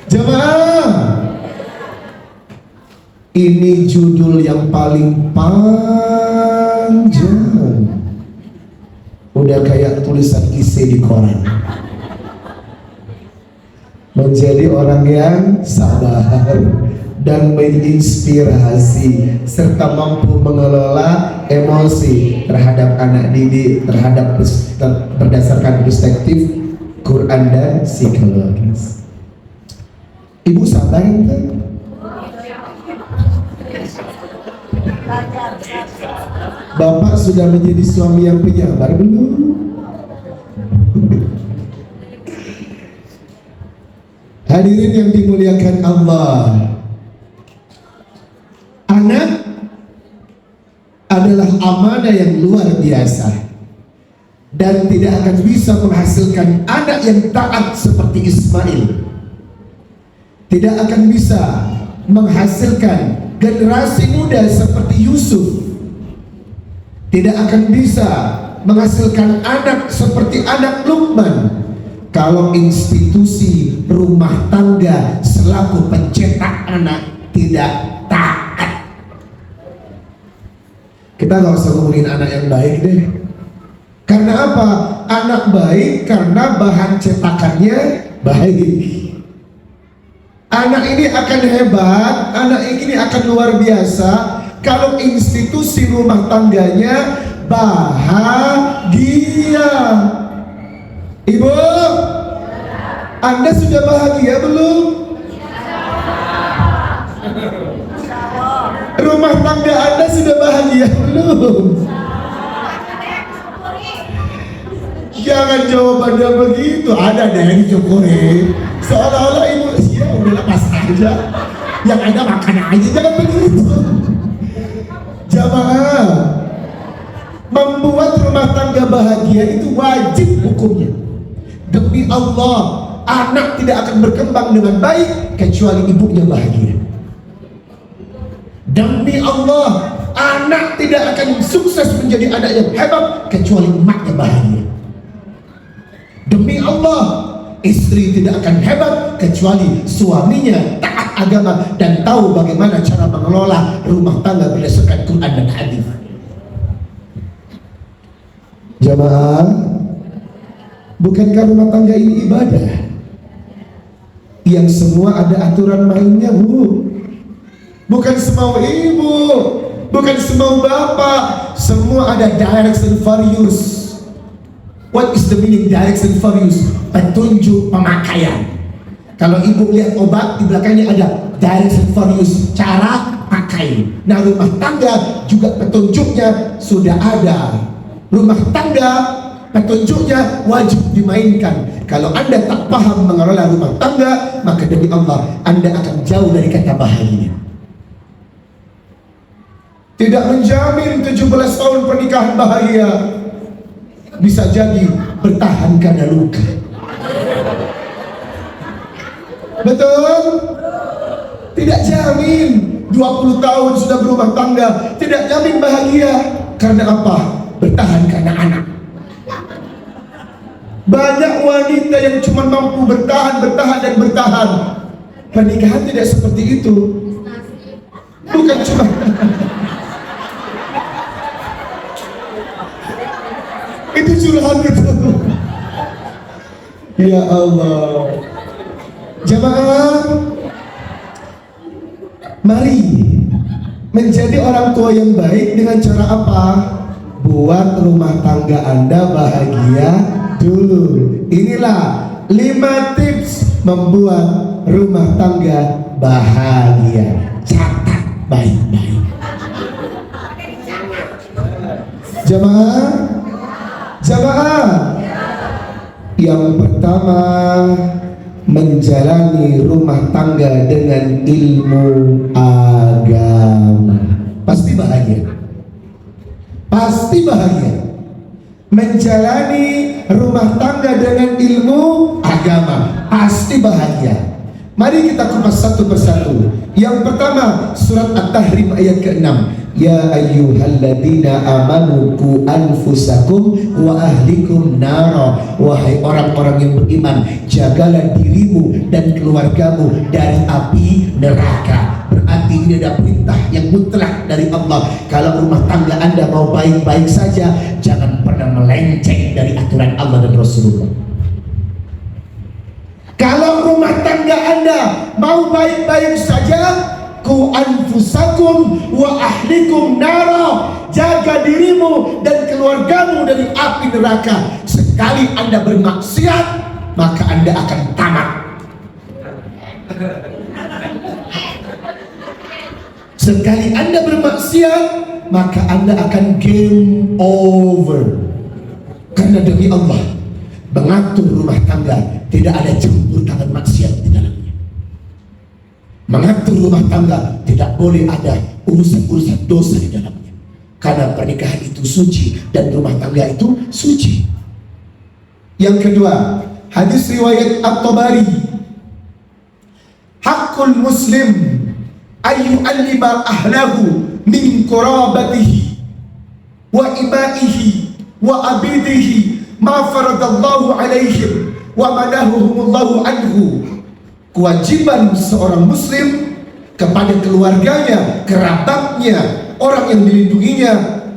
Jamaah, ini judul yang paling panjang. Udah kayak tulisan isi di koran. Menjadi orang yang sabar dan menginspirasi serta mampu mengelola emosi terhadap anak didik berdasarkan perspektif Quran dan psikologis. Ibu sabar kan? Bapak sudah menjadi suami yang penyabar belum? Hadirin yang dimuliakan Allah, anak adalah amanah yang luar biasa dan tidak akan bisa menghasilkan anak yang taat seperti Ismail. Tidak akan bisa menghasilkan generasi muda seperti Yusuf. Tidak akan bisa menghasilkan anak seperti anak Luqman kalau institusi rumah tangga selaku pencetak anak tidak taat. Kita gak usah ngomongin anak yang baik deh. Karena apa? Anak baik karena bahan cetakannya baik. Anak ini akan hebat, anak ini akan luar biasa kalau institusi rumah tangganya bahagia. Ibu, Anda sudah bahagia belum? Rumah tangga Anda sudah bahagia belum? Jangan jawabannya begitu. Ada deh yang disyukuri. Seolah-olah ibu ya udah lepas aja. Yang ada makan aja, jangan begitu. Jamaah, membuat rumah tangga bahagia itu wajib hukumnya. Demi Allah, anak tidak akan berkembang dengan baik kecuali ibunya bahagia. Demi Allah, anak tidak akan sukses menjadi anak yang hebat kecuali emaknya bahagia. Demi Allah, istri tidak akan hebat kecuali suaminya taat agama dan tahu bagaimana cara mengelola rumah tangga berdasarkan Quran dan hadis. Jamaah, bukankah rumah tangga ini ibadah yang semua ada aturan mainnya, Bu? Bukan semau ibu, bukan semau bapak, semua ada direction for use. What is the meaning direction for use? Petunjuk pemakaian. Kalau ibu lihat obat, di belakangnya ada direction for use, cara pakai. Nah, rumah tangga juga petunjuknya sudah ada. Rumah tangga petunjuknya wajib dimainkan. Kalau Anda tak paham mengelola rumah tangga, maka demi Allah Anda akan jauh dari kata bahagia. Tidak menjamin 17 tahun pernikahan bahagia. Bisa jadi bertahan karena luka. Betul? Tidak jamin 20 tahun sudah berumah tangga, tidak jamin bahagia. Karena apa? Bertahan karena anak. Banyak wanita yang cuma mampu bertahan dan bertahan. Pernikahan tidak seperti itu. Bukan cuma itu curhat itu. Ya Allah. Jamaah, mari menjadi orang tua yang baik dengan cara apa? Buat rumah tangga Anda bahagia dulu. Inilah 5 tips membuat rumah tangga bahagia. Catat baik-baik. Jamaah, yang pertama, menjalani rumah tangga dengan ilmu agama. Pasti bahagia. Pasti bahagia. Menjalani rumah tangga dengan ilmu agama pasti bahagia. Mari kita kupas satu persatu. Yang pertama, surat At-Tahrim ayat ke-6. Ya ayyuhalladzina amanu qu anfusakum wa ahlikum nara. Wahai orang-orang yang beriman, jagalah dirimu dan keluargamu dari api neraka. Berarti ini ada perintah yang mutlak dari Allah. Kalau rumah tangga Anda mau baik-baik saja, jangan pernah melenceng dari aturan Allah dan Rasulullah. Kalau rumah tangga Anda mau baik-baik saja, ku anfusakum wa ahlikum nara, jaga dirimu dan keluargamu dari api neraka. Sekali Anda bermaksiat, maka Anda akan tamat. Sekali Anda bermaksiat, maka Anda akan game over. Karena demi Allah, mengatur rumah tangga tidak ada campur tangan maksiat di dalamnya. Mengatur rumah tangga tidak boleh ada urusan-urusan dosa di dalamnya. Karena pernikahan itu suci dan rumah tangga itu suci. Yang kedua, hadis riwayat At-Tabari, hakul muslim ayyu'allima ahlahu min qurabatihi wa imaihi wa abidihi ma faradallahu alaihim wa manahumullahu anhu. Kewajiban seorang muslim kepada keluarganya, kerabatnya, orang yang dilindunginya,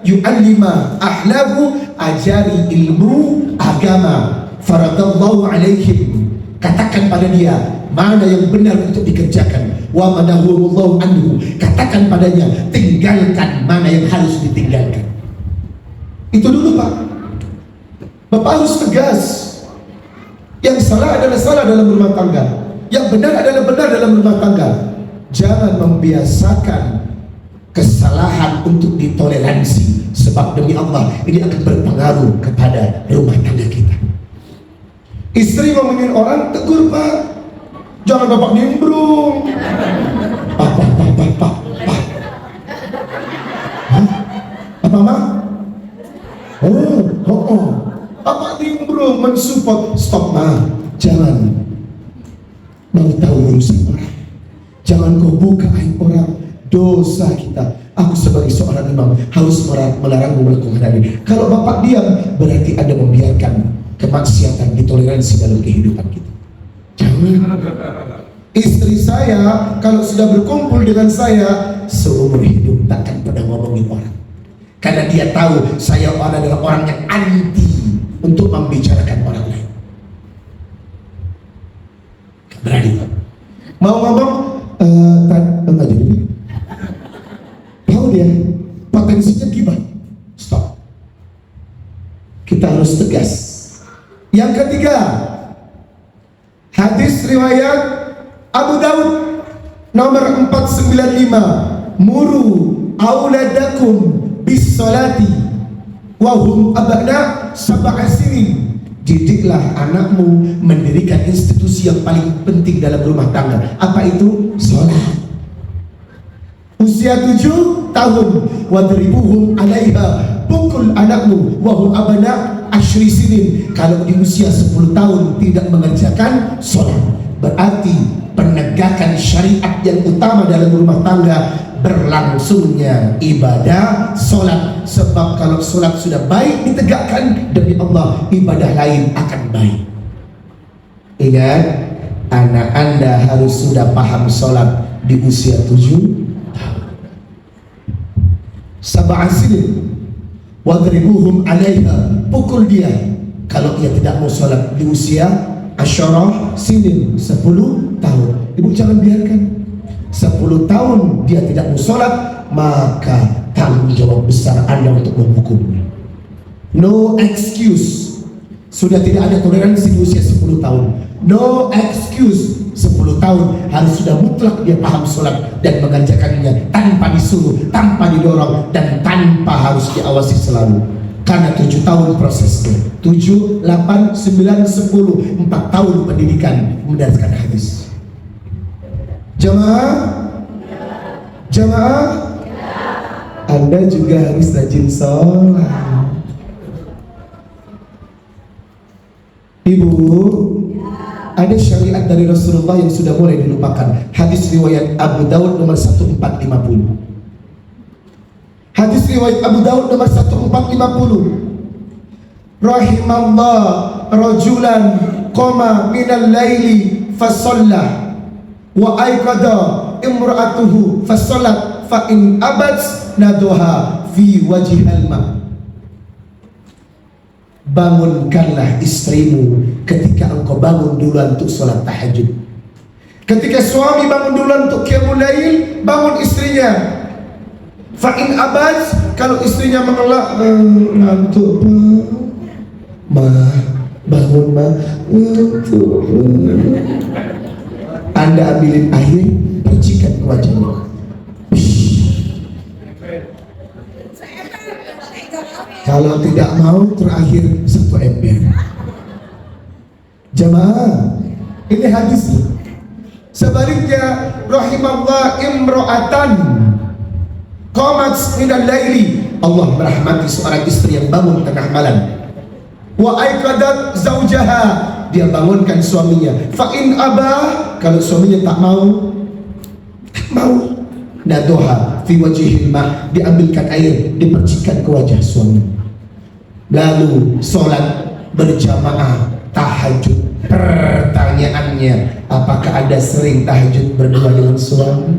yu'allima ahlahu, ajari ilmu agama, faradallahu alaihim, katakan pada dia mana yang benar untuk dikerjakan, wa manahumullahu anhu, katakan padanya tinggalkan mana yang harus ditinggalkan. Itu dulu Pak. Bapak harus tegas. Yang salah adalah salah dalam rumah tangga, yang benar adalah benar dalam rumah tangga. Jangan membiasakan kesalahan untuk ditoleransi, sebab demi Allah ini akan berpengaruh kepada rumah tangga kita. Istri ngomongin orang, tegur Pak, jangan Bapak nimbrung. Pak. Hah? Apa Mak? Oh. Bapak nimbrung mensupport. Stop Mak, jangan mau tahu urusan orang. Jangan kau buka aib orang, dosa kita. Aku sebagai seorang imam harus melarangmu melakukan hal ini. Kalau Bapak diam, berarti Anda membiarkan kemaksiatan ditoleransi dalam kehidupan kita. Jangan. Istri saya kalau sudah berkumpul dengan saya, seumur hidup takkan pernah ngomongin orang. Karena dia tahu saya adalah orang yang anti untuk membicarakan orang lain. Berani Pak. Mau ngomong enggak jadi. Tahu dia potensinya gibah. Stop. Kita harus tegas. Yang ketiga, hadis riwayat Abu Daud nomor 495, muru auladakum bis salati wa hum abna sab'a sinin. Didiklah anakmu mendirikan institusi yang paling penting dalam rumah tangga. Apa itu? Sholat. Usia 7 tahun, wadribuhum alaiha, pukul anakmu, wahum abna asyri sinin. Kalau di usia 10 tahun tidak mengerjakan sholat, berarti penegakan syariat yang utama dalam rumah tangga, berlangsungnya ibadah sholat. Sebab kalau sholat sudah baik ditegakkan, demi Allah ibadah lain akan baik. Ingat, anak Anda harus sudah paham sholat di usia 7 tahun. Sab'a sinin wadribuhum alaiha, pukul dia kalau ia tidak mau sholat di usia asyarah sinin, 10 tahun. Ibu jangan biarkan 10 tahun dia tidak mau sholat, maka tanggung jawab besar Anda untuk menghukumnya. No excuse. Sudah tidak ada toleransi di usia 10 tahun. No excuse. 10 tahun harus sudah mutlak dia paham sholat dan mengerjakannya tanpa disuruh, tanpa didorong, dan tanpa harus diawasi selalu. Karena 7 tahun prosesnya, 7, 8, 9, 10, 4 tahun pendidikan mendaraskan hadis. Jamaah, Anda juga harus rajin sholat. Ibu, ada syariat dari Rasulullah yang sudah mulai dilupakan. Hadis riwayat Abu Daud nomor 1450. Hadis riwayat Abu Daud nomor 1450. Rahimallah rajulan qama minal laili fasalla wa aiqada imra'atuhu fasallat fa in abad naduha fi wajhil ma. Bangunkanlah istrimu ketika engkau bangun duluan untuk sholat tahajud. Ketika suami bangun duluan untuk qiyamul lail, bangun istrinya. Fa in abad, kalau istrinya menolak, ngantuk ma, bangun ma, ngantuk. Anda ambilin air, percikan ke wajahnya. Kalau tidak mau, terakhir 1 ember. Jamaah, ini hadis. Sebaliknya, rahimallah imro'atan qamat minal laili. Allah merahmati seorang istri yang bangun tengah malam. Wa aiqadat zaujaha, dia bangunkan suaminya. Fa in abah, kalau suaminya tak mau, nadoha fi wajhil ma, diambilkan air, dipercikan ke wajah suami. Lalu sholat berjamaah tahajud. Pertanyaannya, apakah Anda sering tahajud berdua dengan suami?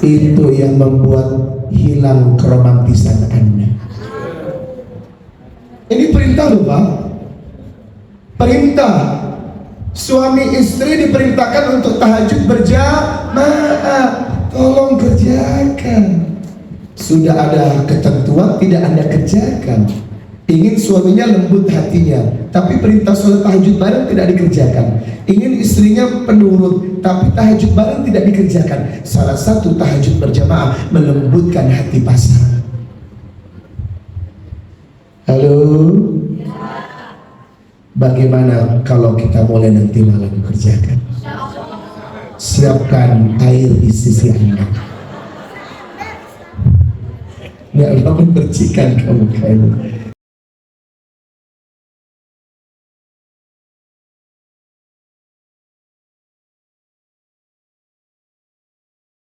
Itu yang membuat hilang keromantisan Anda. Ini perintah loh Pak. Perintah. Suami istri diperintahkan untuk tahajud berjamaah. Tolong kerjakan. Sudah ada ketentuan, tidak Anda kerjakan. Ingin suaminya lembut hatinya, tapi perintah sholat tahajud bareng tidak dikerjakan. Ingin istrinya penurut, tapi tahajud bareng tidak dikerjakan. Salah satu tahajud berjamaah melembutkan hati pasangan. Halo? Bagaimana kalau kita mulai nanti malam kerjakan? Siapkan air di sisi Anda. Ya Allah, percikan kamu kamu.